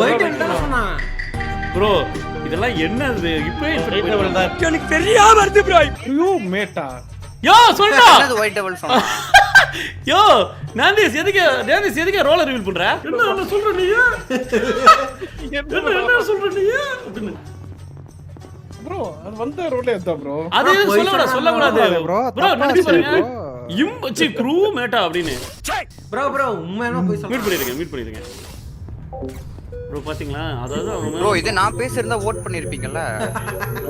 White தான் சொன்னா bro இதெல்லாம் என்னது இப்போ எனக்கு தெரியாம வருது ப்ரோ. ஐயோ மேட்டா யோ சொல்டா என்னது ஒயிட் டபுள் சொன்னா? யோ நாந்தேஸ் எதுக்கு ரோலர் ரிவீல் பண்ற? என்ன சொல்ற நீ? என்ன சொல்ற நீ? ப்ரோ அது வந்த ரோட்ல ஏத்தா ப்ரோ. அது சொல்லக்கூடாது ப்ரோ. ப்ரோ நினைச்சு பாருங்க. இம்பச்சி க்ரூ மேட்டா அப்படினு. ப்ரோ உண்மையான போய் சொல்ல. மீட் பண்ணிருங்க. ப்ரோ பாத்தீங்களா? அதாவது அவங்க ப்ரோ இது நான் பேசிருந்தா வோட் பண்ணிருப்பீங்கல்ல.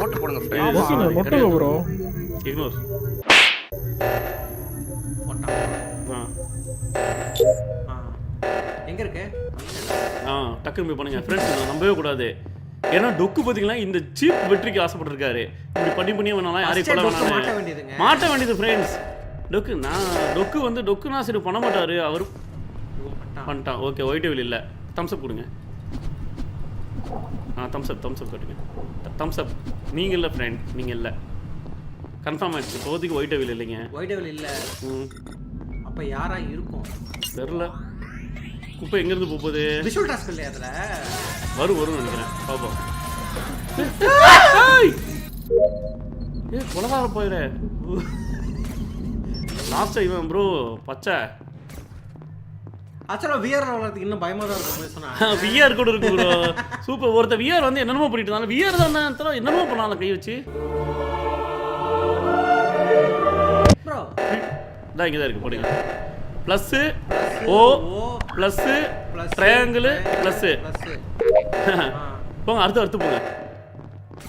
வோட் போடுங்க ஃப்ரெண்ட்ஸ். மொட்டங்க ப்ரோ. இக்னோர். எங்க இருக்கு? டக்குனு போய் பண்ணுங்க ஃப்ரெண்ட்ஸ், நம்பவே கூடாது. ஏன்னா டொக்கு பாத்தீங்களா இந்த சீப் வெற்றிக்கு ஆசைப்பட்டிருக்காரு. இப்படி பண்ணி வேணாலும் யாரையும் கொல்ல வேணாம் மாட்ட வேண்டியது ஃப்ரெண்ட்ஸ். டொக்குனா சரி பண்ண மாட்டாரு, அவர் பண்ணிட்டான். ஓகே ஒயிட் வில் இல்ல. தம்ஸ் அப் கொடுங்க. தம்ஸ் அப் கட்டுங்க. தம்ஸ் அப். நீங்க இல்ல ஃப்ரெண்ட், நீங்க இல்ல. கன்ஃபார்ம் ஆயிடுச்சு. இப்போதைக்கு ஒயிட் வில் இல்லைங்க. ஒயிட் வில் இல்ல. அப்ப யாரா இருக்கும் தெரியல. குப்பை எங்க இருந்து போகுது? விஷுவல் டாஸ்க் இல்லையா அதுல? வரும்னு நினைக்கிறேன். பாப்போம். கொலகார போயிரு. லாஸ்ட் இவன் ப்ரோ பச்சை. ஆக்சுவலா விஆர் வளர்றதுக்கு இன்னும் பயமா தான் இருக்கும் சொன்னா. விஆர் கூட இருக்கு ப்ரோ. சூப்பர். ஒருத்த விஆர் வந்து என்னென்னமோ பண்ணிட்டு இருந்தாங்க. விஆர் தான் என்னென்னமோ பண்ணால கை வச்சு. ப்ரோ இதான் இங்க தான் இருக்கு போடுங்க. பிளஸ் ஓ பிளஸ் ட்ரையாங்கிள் பிளஸ் போங்க. அடுத்து போங்க.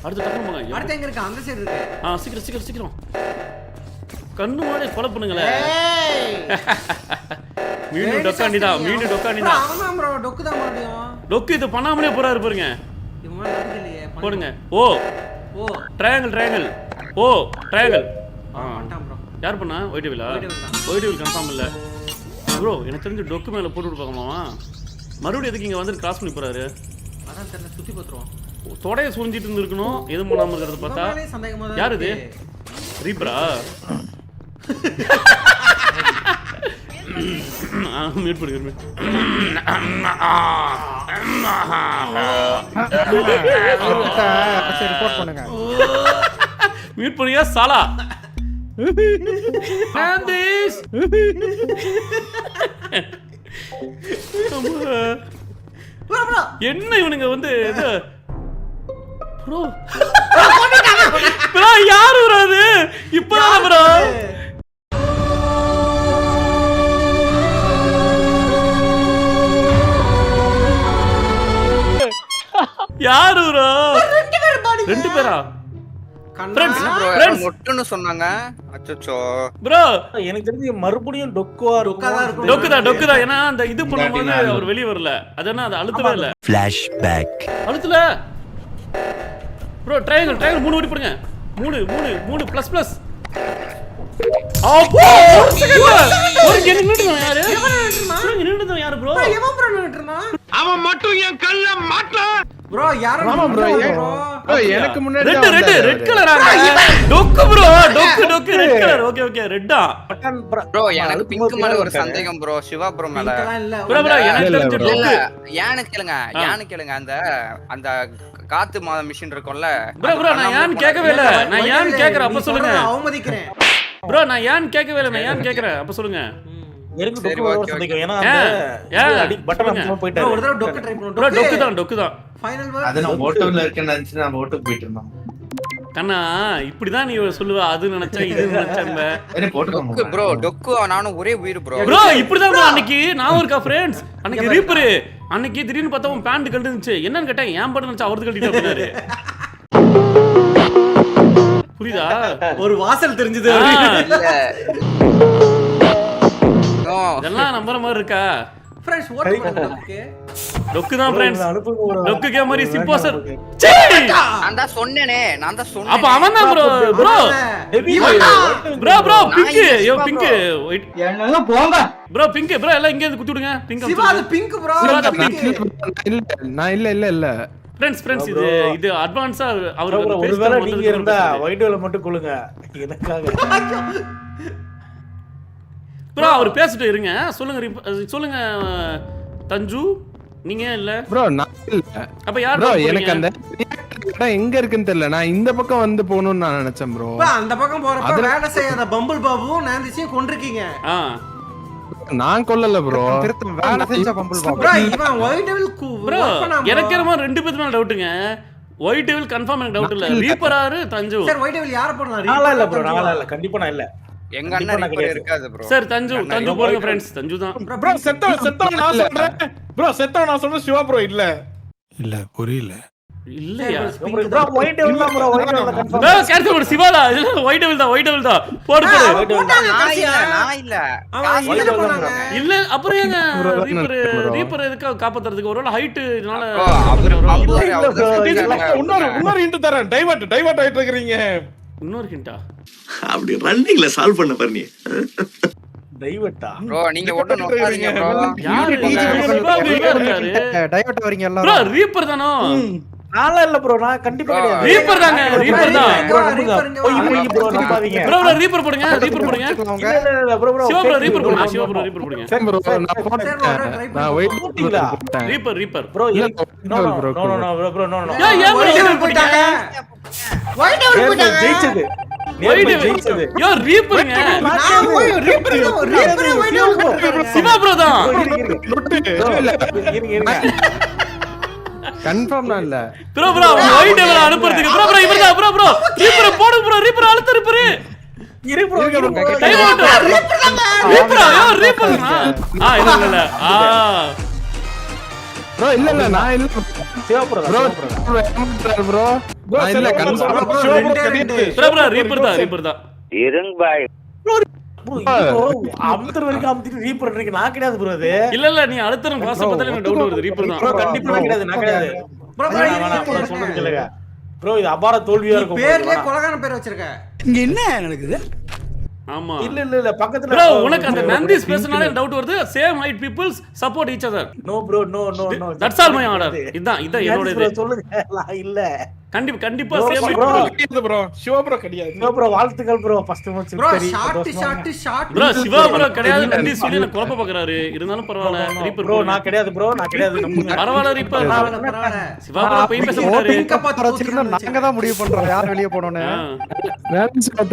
அடுத்து டக்குனு போங்க. அடுத்து எங்க இருக்கு? அந்த சைடு இருக்கு. சீக்கிரம் கண்ணு மாடி கொலை பண்ணுங்களே. மீண்டும் டொக்காண்டிதான். ஆமா ப்ரோ டொக்கு தான் மாட்டியும். டொக்கு இது பண்ணாமலே போறாரு பாருங்க. இவன் நடக்கலையே. போடுங்க. ஓ ட்ரையாங்கிள் ஓ ட்ரையாங்கிள். பண்ணிட்டான் ப்ரோ. யார் பண்ணா? White villa? White will confirm இல்ல ப்ரோ. எனக்கு தெரிஞ்சு டொக்கு மேல போட்டு பார்க்கலாமா? மறுபடியும் எதுக்கு இங்க வந்து கிராஸ் பண்ணி போறாரு? அதான் தெரியல. சுத்தி பாத்துறோம். தொடைய சுரிஞ்சிட்டு இருந்திருக்கணும். எதுவும் பண்ணாம இருக்கிறத பார்த்தா. யார் இது? ரீப்ரா? மியூட் பண்ணுங்க. சரி ரிப்போர்ட் பண்ணுங்க. மியூட் பண்ணியா சாலா? நாந்தேஸ் என்ன இவனுங்க வந்து ப்ரோ யாரு ப்ரோ அது? இப்பதான் ப்ரோ யாரு ப்ரோ? ரெண்டு பேரா? ஃப்ரெண்ட்ஸ் ப்ரோ மொட்டன்னு சொன்னாங்க. அச்சச்சோ ப்ரோ எனக்கு தெரிஞ்சு மறுபடியும் டொக்குதா. ஏன்னா அந்த இது பண்ணும்போது அவர் வெளிய வரல. அதனா அது அழுத்தவே இல்ல. Flashback அழுத்தல bro. ட்ரையாங்கிள் 3 ஓடி போடுங்க. 3 ப்ளஸ் அப்போ ஒரு நின்னுட்டோம். யாரு ப்ரோ? எவன் ப்ரோ நின்னுட்டறனா? அவன் மட்டும் என் கல்ல மாட்டல ப்ரோ. யாரோ ப்ரோ எனக்கு முன்னாடி ரெட் கலரா? டொக்கு ப்ரோ. டொக்கு ரெட் கலர். ஓகே ரெட்டா? ப்ரோ எனக்கு பிங்க் மேல ஒரு சந்தேகம் ப்ரோ. சிவா ப்ரோ மேல. ப்ரோ எனக்கு தெரிஞ்சு டொக்கு. யானு கேளுங்க. அந்த காத்து மிஷின் இருக்கும்ல ப்ரோ நான் யான் கேட்கவே இல்ல. நான் யான் கேக்குறேன் அப்ப சொல்லுங்க. அவமதிக்கிறேன் ப்ரோ. நான் யான் கேட்கவே இல்ல. நான் யான் கேக்குறேன் அப்ப சொல்லுங்க. எனக்கு டொக்கு சந்தேகம். ஏன்னா அந்த அடி பட்டன் அமுக்க போயிட்டாரு. ஒரு தடவை டொக்கு ட்ரை பண்ணு. ப்ரோ டொக்கு தான். Final word. அது நான் ஓட்டோல இருக்கேன்னு நினைச்சு நான் ஓட்டுக்கு போயிட்டு இருந்தேன். கண்ணா இப்படிதான் நீ சொல்லுவ. அது நினைச்சா இது நினைச்சம்ப. டொக்கு ப்ரோ. டொக்கு நானும் ஒரே உயிர் ப்ரோ. ப்ரோ இப்படிதான் ப்ரோ. அன்னைக்கு நான் இருக்கா ஃப்ரெண்ட்ஸ். அன்னைக்கு ரீப்பர் அன்னைக்கு திடீர்னு பார்த்தா உன் பேண்ட் கழட்டுச்சு. என்னன்னு கேட்டேன். ஏன் பண்ண நினைச்சா அவரது கழட்டிட்டு அப்படினாரு. புரியுதா? ஒரு வாசல் தெரிஞ்சது. இதெல்லாம் நம்புற மாதிரி இருக்கா? ஃப்ரெண்ட்ஸ் ஓட் பண்ணுங்க. டொக்கு தான் ஃப்ரெண்ட்ஸ். டொக்கு கேமரி சிம்போசர். நான் தான் சொன்னேனே. அப்ப அவன் தான் bro. Bro pink. Yo pink. என்னங்க போங்க. Bro pink. ப்ரோ எல்லாம் இங்க இருந்து குத்தி விடுங்க. பிங்க். சிவா அது பிங்க் ப்ரோ. நான் இல்ல ஃப்ரெண்ட்ஸ் இது அட்வான்ஸா அவருக்கு ஒருவேளை நீங்க இருந்தா ஒயிட் வேல மட்டும் கொளுங்க எனக்காக. ப்ரோ அவர் பேசிட்டு இருங்க. சொல்லுங்க தஞ்சு நீங்க இல்ல ப்ரோ நான் இல்ல அப்ப யார் ப்ரோ vote எனக்கு பண்ணீங்க? அந்த இடம் எங்க இருக்குன்னு தெரியல. நான் இந்த பக்கம் வந்து போகணும்னு நான் நினைச்சேன் ப்ரோ. அந்த பக்கம் போறப்ப வேலை செய்யாத பம்பிள் பாபுவும் நாந்திசியும் கொண்டிருக்கீங்க. ஆ நான் கொல்லல ப்ரோ. வேலை செஞ்ச பம்பிள் பாபு. ப்ரோ இவன் ஒயிட் டெவில் ப்ரோ எனக்கு என்னமோ ரெண்டு பேத்துக்கு மேல டவுட்டுங்க. ஒயிட் டெவில் கன்ஃபார்ம் எனக்கு டவுட் இல்ல. ரீப்பர் ஆறு தஞ்சு. சார் ஒயிட் டெவில் யார போடலாம்? நான்லாம் இல்ல ப்ரோ, நான்லாம் இல்ல, கண்டிப்பா நான் இல்ல. எங்க அண்ணன் ரிப்பர் இருக்காது ப்ரோ. சார் தஞ்சு போறீங்க ஃப்ரெண்ட்ஸ். தஞ்சு தான். ப்ரோ செத்தவன் நான் சொல்றேன் ப்ரோ, செத்தவன் நான் சொல்றேன் சிவா ப்ரோ இல்ல புரியல. இல்லையா ப்ரோ ஒயிட் டெவில் தான் bro, white devil confirm. Bro cancel பண்ணு சிவாடா. இல்ல ஒயிட் டெவில் தான். போடு. நான் இல்ல அவன் இல்ல போறாங்க. இல்ல அப்புறம் ஏங்க ரீப்பர் எதுக்கு காப்பாத்துறதுக்கு ஒருவேளை ஹைட்னால அவரு பம்பு இன்னொரு ஹிண்ட் தரேன். டைவர்ட் ஆயிட்டு இருக்கீங்க. இன்னொரு ஹிண்டா அப்படி ரன்னிங்ல சால்வ் பண்ண பாருங்க. டைவர்ட்டா ப்ரோ நீங்க ஒண்ணு நோக்காதீங்க ப்ரோ. யாரு சிவா இருக்காரு. டைவர்ட் வரீங்க ப்ரோ எல்லாரும். ரீப்பர் தானோ? நான்லாம் இல்ல ப்ரோ, நான் கண்டிப்பா கிடையாது. ரீப்பர் தாங்க. ரீப்பர் தான். ப்ரோ நம்புங்க ப்ரோ, நம்பாதீங்க. ப்ரோ ரீப்பர் போடுங்க. இல்ல ப்ரோ சிவா ப்ரோ ரீப்பர் போடுங்க. சிவா ப்ரோ ரீப்பர் போடுங்க. ப்ரோ நான் போட்டேன். நான் வெயிட் போட்டீங்களா? ரீப்பர் ப்ரோ இல்ல, நோ ப்ரோ ஏன் ப்ரோ ரீப்பர் போட்டீங்க? ஒயிட் டெவில் போயிட்டாங்க. ஜெயிச்சது ஒயிட் ஜெயிச்சது. யோ ரீப்பருங்க. நான் போய் reaper white devil Siva bro தான். இருங்க கன்ஃபார்ம் நான் இல்ல. ப்ரோ ஒயிட் டெவில் அனுப்புறதுக்கு ப்ரோ இவர்தான் ப்ரோ ரீப்பர் போடுங்க ப்ரோ. ரீப்பர் அழுத்த ரீப்பர். Time out. ரீப்பர் இல்ல. ப்ரோ இல்ல நான் இல்ல சிவா ப்ரோ ப்ரோ. ப்ரோ நான் இல்ல கன்ஃபார்ம். ப்ரோ ரீப்பர் தான். அமுத்தர் வரைக்கும் அமுத்திட்டு ரீப்பர் இருக்கு. நான் கிடையாது ப்ரோ அது. இல்ல நீ அழுத்தறேன் பாஸ் பார்த்தாலே எனக்கு டவுட் வருது. ரீப்பர் ப்ரோ தான். கண்டிப்பா நான் கிடையாது, நான் கிடையாது. ப்ரோ சொல்றது கேளுங்க ப்ரோ, இது அபார தோல்வியா இருக்கும். பேர்லயே கொலகான பேர் வச்சிருக்க. இங்க என்ன நடக்குது? ஆமா இல்ல பக்கத்துல ப்ரோ உனக்கு அந்த நந்திஸ் பேசனாலே டவுட் வருது. Same height peoples support each other. No bro no that's all my order. இதான் என்னோட இது. சொல்லுங்க. இல்ல கண்டிப்பா same height bro Siva bro கிடையாது. சிவா ப்ரோ வாழ்த்துக்கள் ப்ரோ. ஃபர்ஸ்ட் மேட்ச் ப்ரோ சரி ஷாட் ப்ரோ சிவா ப்ரோ கிடையாது. நந்திஸ் வீடியோல குழப்ப பார்க்கறாரு. இருந்தாலும் பரவாயில்ல. ரீப்பர் ப்ரோ நான் கிடையாது ப்ரோ, நான் கிடையாது. நம்புங்க. பரவாயில்ல ரீப்பர். பரவாயில்ல. சிவா ப்ரோ போய் பேச மாட்டாரு. பிங்க பாத்து வச்சிருந்தா நாங்க தான் முடிவு பண்றோம் யார் வெளிய போறோம்னு.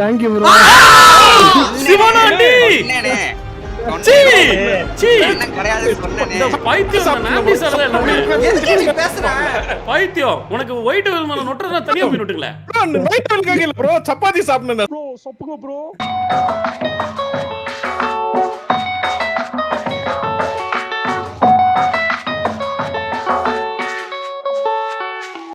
Thank you bro. சிவனாண்டி என்னனே சீ என்ன கிடையாது சொன்னேனே. இந்த பைத்தியம் நந்திஸ் சார் தான் எல்லாமே. எதுக்கு நீ பேசுற? பைத்தியம் உனக்கு ஒயிட் வெல் மேல நொட்டறத தனியா போய் நொட்டுங்களே. ப்ரோ ஒயிட் டெவில் கேக்கல ப்ரோ, சப்பாத்தி சாப்பிடுங்க ப்ரோ. ப்ரோ